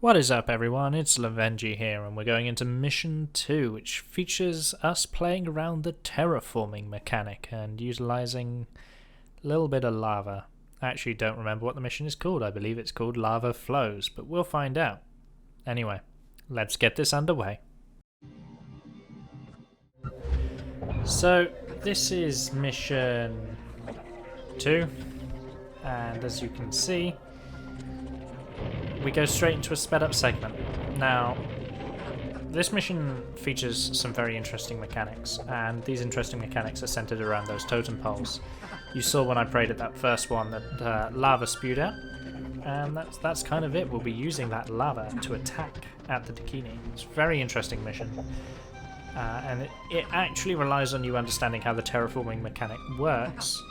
What is up, everyone? It's Lovenji here, and we're going into Mission 2, which features us playing around the terraforming mechanic and utilizing a little bit of lava. I actually don't remember what the mission is called. I believe it's called Lava Flows, but we'll find out. Anyway, let's get this underway. So, this is Mission 2, and as you can see, we go straight into a sped up segment. Now, this mission features some very interesting mechanics, and these interesting mechanics are centered around those totem poles. You saw when I prayed at that first one that lava spewed out, and that's kind of it. We'll be using that lava to attack at the Dakini. It's a very interesting mission, and it actually relies on you understanding how the terraforming mechanic works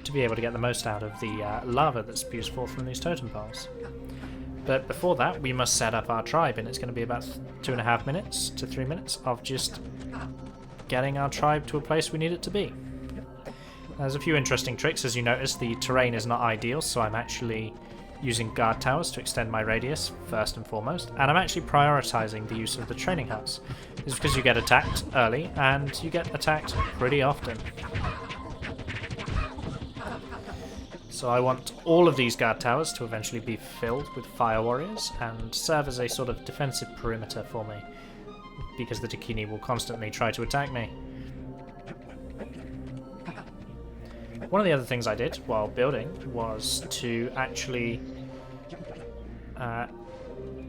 to be able to get the most out of the lava that spews forth from these totem poles. But before that, we must set up our tribe, and it's going to be about 2.5 minutes to 3 minutes of just getting our tribe to a place we need it to be. There's a few interesting tricks. As you notice, the terrain is not ideal, so I'm actually using guard towers to extend my radius, first and foremost, and I'm actually prioritizing the use of the training house. It's because you get attacked early, and you get attacked pretty often. So I want all of these guard towers to eventually be filled with fire warriors and serve as a sort of defensive perimeter for me, because the Dakini will constantly try to attack me. One of the other things I did while building was to actually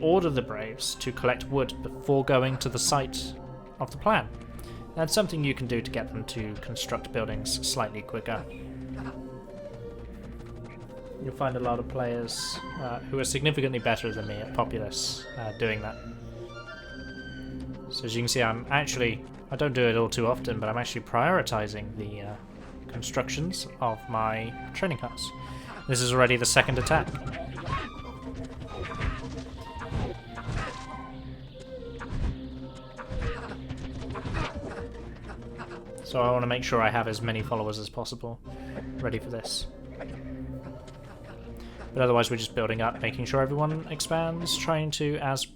order the Braves to collect wood before going to the site of the plan. That's something you can do to get them to construct buildings slightly quicker. You'll find a lot of players who are significantly better than me at Populous doing that. So as you can see, I don't do it all too often, but I'm actually prioritizing the constructions of my training house. This is already the second attack. So I want to make sure I have as many followers as possible ready for this. But otherwise we're just building up, making sure everyone expands, trying to, as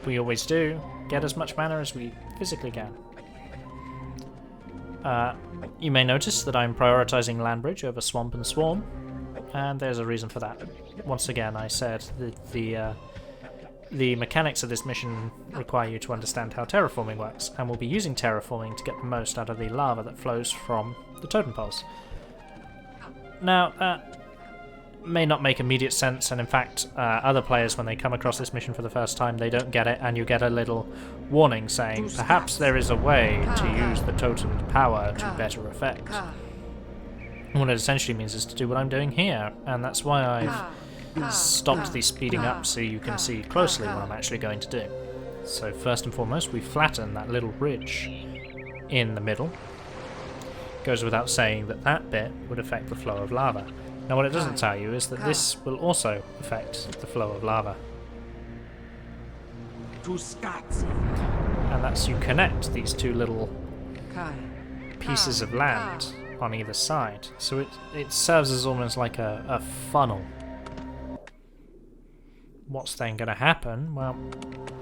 we always do, get as much mana as we physically can. You may notice that I'm prioritizing land bridge over swamp and swarm, and there's a reason for that. Once again, I said that the mechanics of this mission require you to understand how terraforming works, and we'll be using terraforming to get the most out of the lava that flows from the totem poles. Now, may not make immediate sense, and in fact other players, when they come across this mission for the first time, they don't get it, and you get a little warning saying perhaps there is a way to use the totem's power to better effect. And what it essentially means is to do what I'm doing here, and that's why I've stopped the speeding up so you can see closely what I'm actually going to do. So first and foremost, we flatten that little ridge in the middle. Goes without saying that that bit would affect the flow of lava. Now what it doesn't tell you is that this will also affect the flow of lava. And that's you connect these two little pieces of land on either side. So it serves as almost like a funnel. What's then going to happen? Well,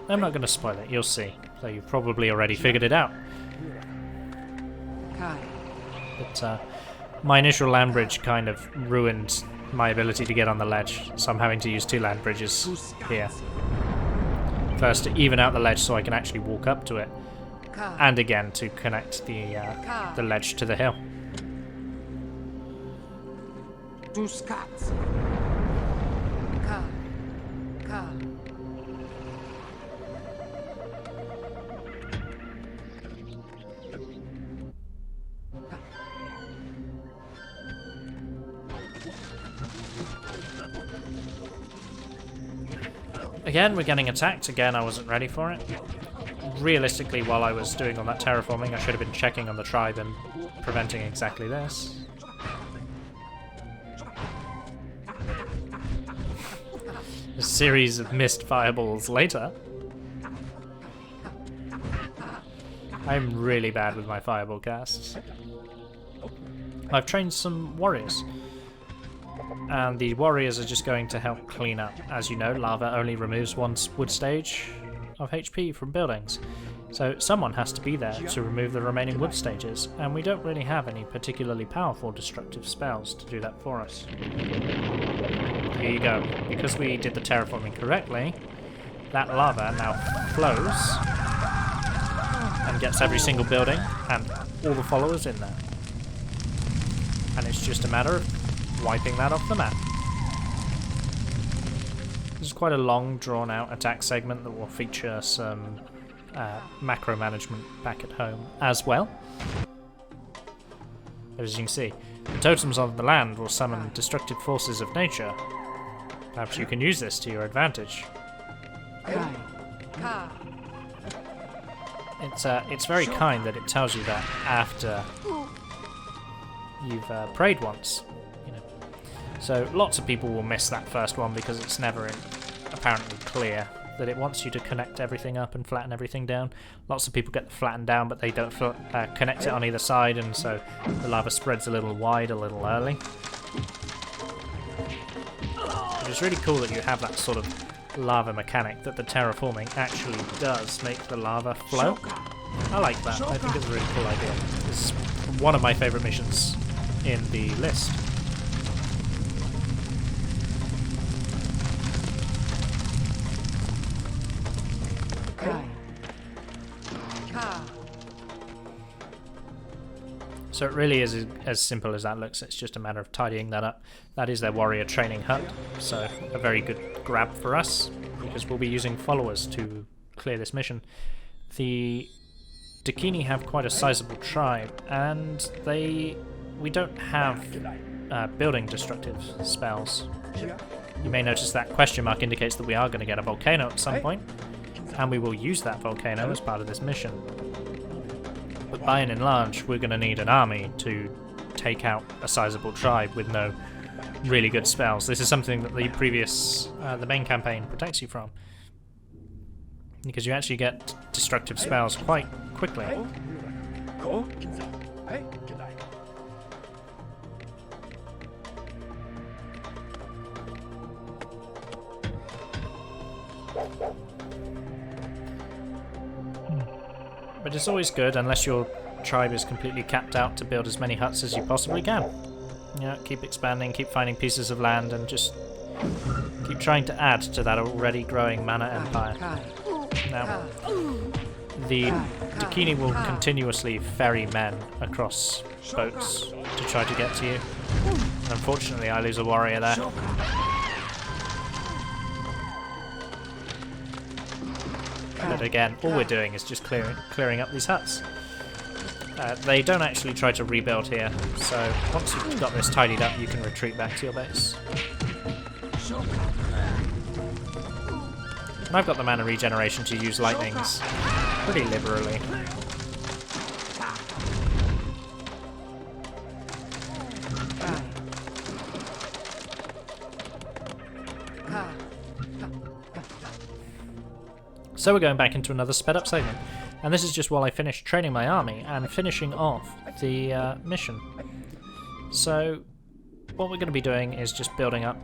I'm not going to spoil it, you'll see. So you've probably already figured it out. But my initial land bridge kind of ruined my ability to get on the ledge, so I'm having to use 2 land bridges here. First to even out the ledge so I can actually walk up to it, and again to connect the ledge to the hill. Again, we're getting attacked. Again, I wasn't ready for it. Realistically, while I was doing all that terraforming, I should have been checking on the tribe and preventing exactly this. A series of missed fireballs later. I'm really bad with my fireball casts. I've trained some warriors. and the warriors are just going to help clean up. As you know, lava only removes one wood stage of HP from buildings, so someone has to be there to remove the remaining wood stages, and we don't really have any particularly powerful destructive spells to do that for us. Here you go. Because we did the terraforming correctly, that lava now flows and gets every single building and all the followers in there. And it's just a matter of wiping that off the map. This is quite a long, drawn-out attack segment that will feature some macro management back at home as well. But as you can see, the totems on the land will summon destructive forces of nature. Perhaps you can use this to your advantage. It's very kind that it tells you that after you've prayed once, you know. So lots of people will miss that first one because it's never apparently clear that it wants you to connect everything up and flatten everything down. Lots of people get the flattened down, but they don't connect it on either side, and so the lava spreads a little wide a little early. It's really cool that you have that sort of lava mechanic, that the terraforming actually does make the lava flow. I like that. I think it's a really cool idea. It's one of my favourite missions in the list. So it really is as simple as that looks. It's just a matter of tidying that up. That is their warrior training hut, so a very good grab for us, because we'll be using followers to clear this mission. The Dakini have quite a sizable tribe, and we don't have building destructive spells. You may notice that question mark indicates that we are going to get a volcano at some point, and we will use that volcano as part of this mission. But by and large, we're going to need an army to take out a sizable tribe with no really good spells. This is something that the main campaign protects you from, because you actually get destructive spells quite quickly. But it's always good, unless your tribe is completely capped out, to build as many huts as you possibly can. Yeah, keep expanding, keep finding pieces of land, and just keep trying to add to that already growing mana empire. Now, the Dakini will continuously ferry men across boats to try to get to you. Unfortunately, I lose a warrior there. But again, all we're doing is just clearing up these huts. They don't actually try to rebuild here, so once you've got this tidied up, you can retreat back to your base. And I've got the mana regeneration to use lightnings pretty liberally. So we're going back into another sped up segment, and this is just while I finish training my army and finishing off the mission. So what we're going to be doing is just building up,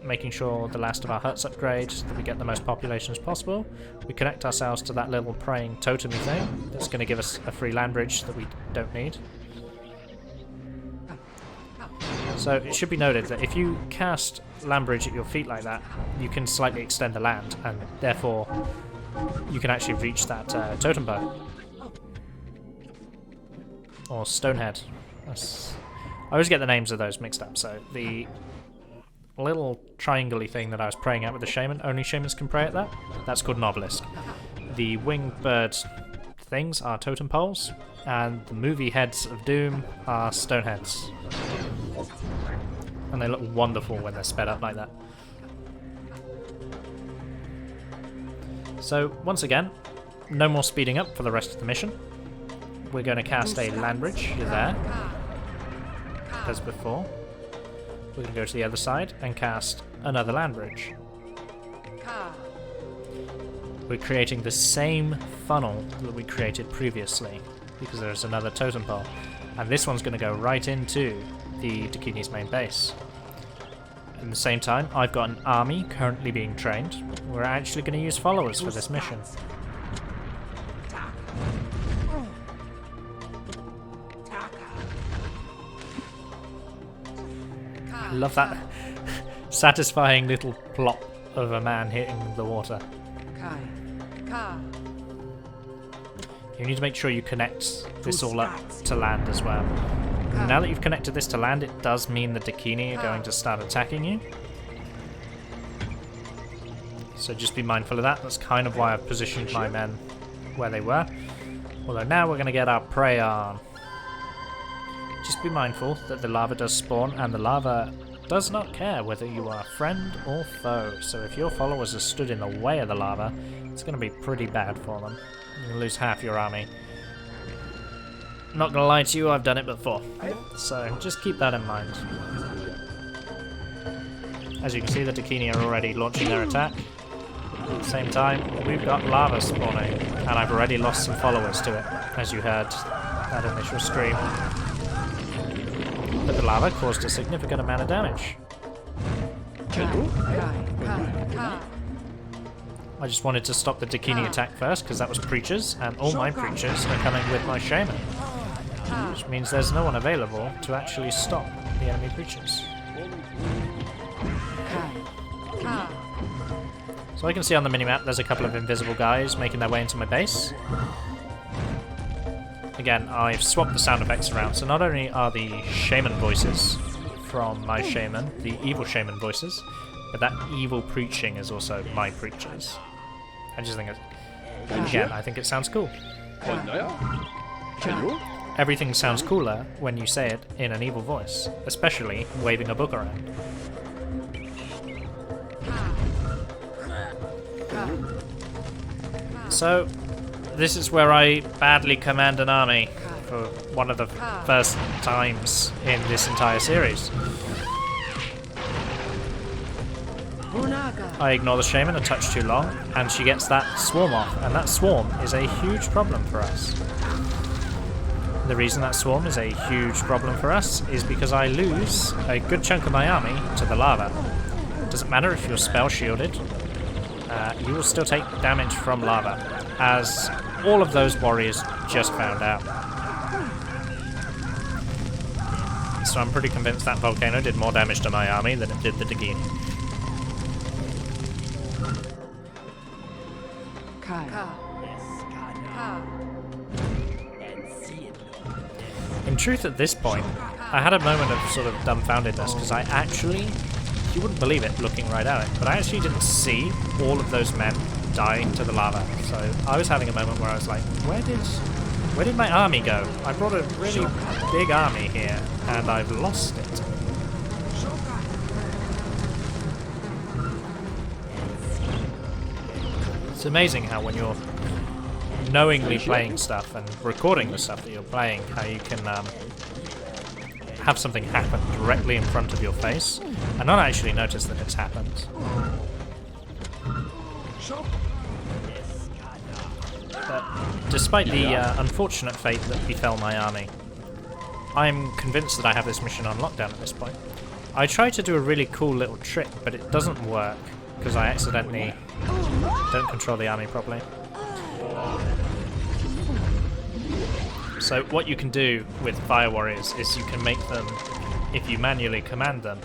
making sure the last of our huts upgrade, that we get the most population as possible. We connect ourselves to that little praying totemy thing that's going to give us a free land bridge that we don't need. So it should be noted that if you cast land bridge at your feet like that, you can slightly extend the land, and therefore you can actually reach that totem bow. Or stonehead. I always get the names of those mixed up. So the little triangle-y thing that I was praying at with the shaman, only shamans can pray at that. That's called an obelisk. The winged bird things are totem poles, and the movie heads of doom are stoneheads. And they look wonderful when they're sped up like that. So, once again, no more speeding up for the rest of the mission. We're going to cast a land bridge there, as before. We're going to go to the other side and cast another land bridge. We're creating the same funnel that we created previously, because there's another totem pole. And this one's going to go right into the Dakini's main base. In the same time, I've got an army currently being trained. We're actually going to use followers for this mission. I love that satisfying little plop of a man hitting the water. You need to make sure you connect this all up to land as well. Now that you've connected this to land, it does mean the Dakini are going to start attacking you. So just be mindful of that. That's kind of why I've positioned my men where they were. Although now we're going to get our prey on. Just be mindful that the lava does spawn, and the lava does not care whether you are friend or foe. So if your followers are stood in the way of the lava, it's going to be pretty bad for them. You're going to lose half your army. Not going to lie to you, I've done it before. So just keep that in mind. As you can see, the Dakini are already launching their attack. At the same time, we've got lava spawning, and I've already lost some followers to it, as you heard that initial stream. But the lava caused a significant amount of damage. I just wanted to stop the Dakini attack first, because that was preachers, and all my preachers are coming with my shaman. Which means there's no one available to actually stop the enemy preachers. So I can see on the minimap there's a couple of invisible guys making their way into my base. Again, I've swapped the sound effects around, so not only are the shaman voices from my shaman, the evil shaman voices, but that evil preaching is also my preachers. I just think I think it sounds cool. Everything sounds cooler when you say it in an evil voice, especially waving a book around. So, this is where I badly command an army for one of the first times in this entire series. I ignore the shaman a touch too long, and she gets that swarm off, and that swarm is a huge problem for us. The reason that swarm is a huge problem for us is because I lose a good chunk of my army to the lava. It doesn't matter if you're spell shielded, you will still take damage from lava, as all of those warriors just found out. So I'm pretty convinced that volcano did more damage to my army than it did the Dakini. In truth, at this point, I had a moment of sort of dumbfoundedness, because I actually, you wouldn't believe it looking right at it, but I actually didn't see all of those men die to the lava. So I was having a moment where I was like, where did my army go? I brought a really big army here, and I've lost it. It's amazing how when you're knowingly playing stuff and recording the stuff that you're playing, how you can have something happen directly in front of your face and not actually notice that it's happened. But despite the unfortunate fate that befell my army, I'm convinced that I have this mission on lockdown at this point. I tried to do a really cool little trick, but it doesn't work because I accidentally don't control the army properly. So what you can do with Fire Warriors is you can make them, if you manually command them,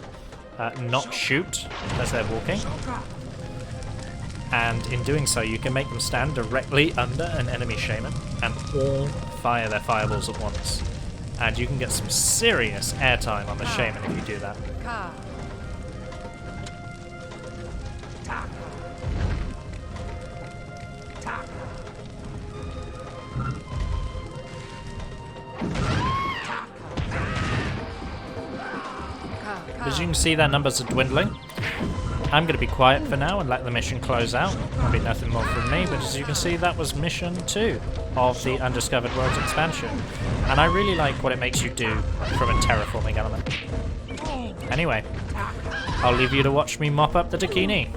not shoot as they're walking. And in doing so, you can make them stand directly under an enemy shaman and all fire their fireballs at once. And you can get some serious airtime on the shaman if you do that. As you can see, their numbers are dwindling. I'm going to be quiet for now and let the mission close out. There'll be nothing more from me, but as you can see, that was mission 2 of the Undiscovered Worlds expansion. And I really like what it makes you do from a terraforming element. Anyway, I'll leave you to watch me mop up the Dakini.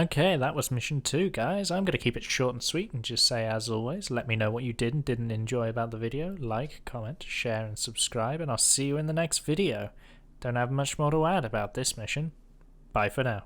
Okay, that was mission 2, guys. I'm going to keep it short and sweet and just say, as always, let me know what you did and didn't enjoy about the video. Like, comment, share and subscribe, and I'll see you in the next video. Don't have much more to add about this mission. Bye for now.